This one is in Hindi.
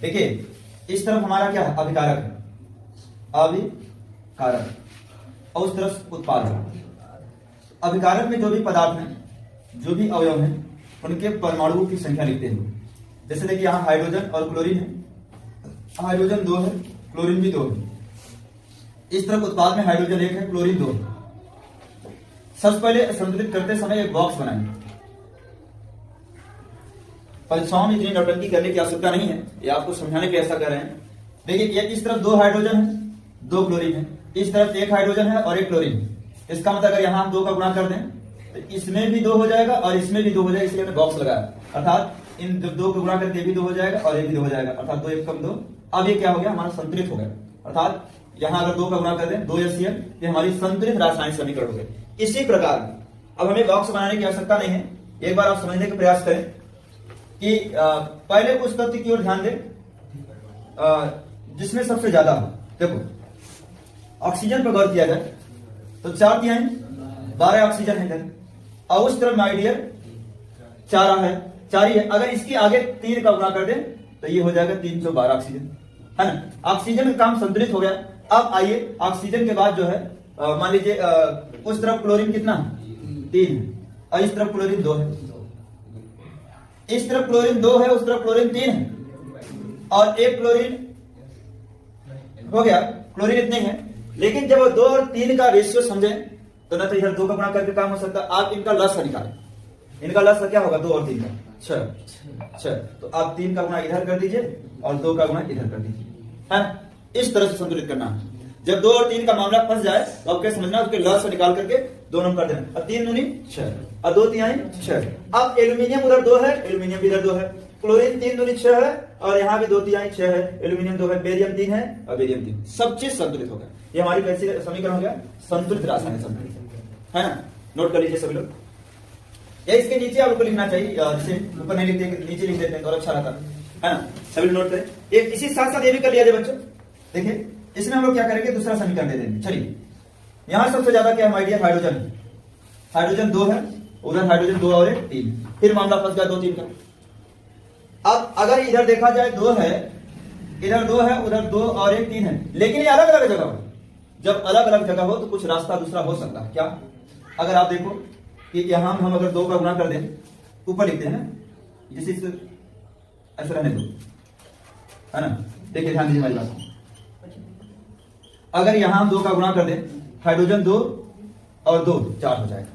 देखिए इस तरफ हमारा क्या है, अभिकारक है, अभिकारक, और उस तरफ उत्पादक। अभिकारक में जो भी पदार्थ हैं, जो भी अवयव हैं, उनके परमाणुओं की संख्या लिखते हैं। जैसे देखिए यहां हाइड्रोजन और क्लोरीन है, हाइड्रोजन 2 है, क्लोरीन भी 2 है। इस तरफ उत्पाद में हाइड्रोजन 1 है, क्लोरीन 2 है। सबसे पहले संतुलित करते समय एक बॉक्स बनाएंगे। परीक्षाओं में इतनी नौटंकी करने की आवश्यकता नहीं है, ये आपको समझाने के लिए ऐसा कर रहे हैं। देखिए ये इस तरफ 2 हाइड्रोजन है, 2 क्लोरीन है, इस तरफ 1 हाइड्रोजन है और 1 क्लोरीन है। इसका मतलब अगर यहां हम 2 का गुणा कर दें तो इसमें भी 2 हो जाएगा और इसमें भी 2 हो जाएगा, इसलिए हमने बॉक्स लगाया। अर्थात इन 2 को गुणा करके ये भी 2 हो जाएगा और ये भी 2 हो जाएगा, अर्थात 2 1 कम 2। अब ये क्या हो गया, हमारा संतुलित हो गया। अर्थात यहां अगर 2 का गुणा कर दें 2 HCl, ये हमारी संतुलित रासायनिक समीकरण हो गए। इसी प्रकार अब हमें बॉक्स बनाने की आवश्यकता नहीं है। एक बार आप समझने का प्रयास करें कि पहले उस तथ्य की ओर ध्यान दें जिसमें सबसे ज्यादा हो। देखो ऑक्सीजन पर गौर किया जाए तो 4 तिहाई 12 ऑक्सीजन है इधर, और उस तरफ माय डियर 4 ही है। अगर इसके आगे 3 का गुणा कर दें तो ये हो जाएगा 312 ऑक्सीजन, है ना। ऑक्सीजन का काम संतुलित हो गया। अब आइए ऑक्सीजन के बाद जो है मान लीजिए उस तरफ क्लोरीन कितना 3 है और इस तरफ क्लोरीन 2 है। इस तरफ क्लोरीन 2 है, उस तरफ क्लोरीन 3 है और 1 क्लोरीन हो गया। क्लोरीन इतने है, लेकिन जब 2 और 3 का रेशियो समझे तो ना तो इधर 2 का गुणा करके काम हो सकता है। आप इनका लसा निकालें, इनका लसा क्या होगा 2 और 3 का 6। तो आप 3 का गुणा इधर कर दीजिए और 2 का गुणा इधर कर दीजिए, है। इस तरह से संतुलित करना है। जब 2 और 3 का मामला फंस जाए तो आप क्या समझना, उसके लस निकाल करके 2 नंबर कर देना। और 3 दूनी 6 और 2 तिहाई 6। अब एल्यूमिनियम उधर 2 है, एल्यूमिनियम भी इधर 2 है। क्लोरीन 3 दूनी 6 है और यहाँ भी 2 तिहाई 6 है। एल्यूमिनियम 2 है, बेरियम 3 है और बेरियम 3। सब चीज संतुलित हो गया। ये हमारी कैसी समीकरण हो गया, संतुलित रासायनिक समीकरण, है ना। नोट कर लीजिए सभी लोग। या इसके नीचे आपको लिखना चाहिए, जैसे ऊपर नहीं लिखते नीचे लिख देते हैं और अच्छा रहता है ना। सभी लोग नोट करें। एक इसी साथ साथ ये भी कर लिया जाए बच्चों। देखिए इसमें हम लोग क्या करेंगे, दूसरा समीकरण दे देंगे। चलिए यहां सबसे ज्यादा क्या है, हाइड्रोजन है। हाइड्रोजन 2 है, उधर हाइड्रोजन 2 और 1 3। फिर मामला फंस गया 2 3 का। अब अगर इधर देखा जाए 2 है, इधर 2 है, उधर 2 और 1 3 है, लेकिन ये अलग अलग जगह हो। जब अलग अलग जगह हो तो कुछ रास्ता दूसरा हो सकता है। क्या, अगर आप देखो कि यहां हम अगर 2 का गुणा कर दें, ऊपर लिखते हैं ना, जिस ऐसा रहने दो, है ना। देखिए ध्यान दीजिए हमारी बात। अगर यहां हम 2 का गुणा कर दें, हाइड्रोजन 2 और 2 4 हो जाएगा।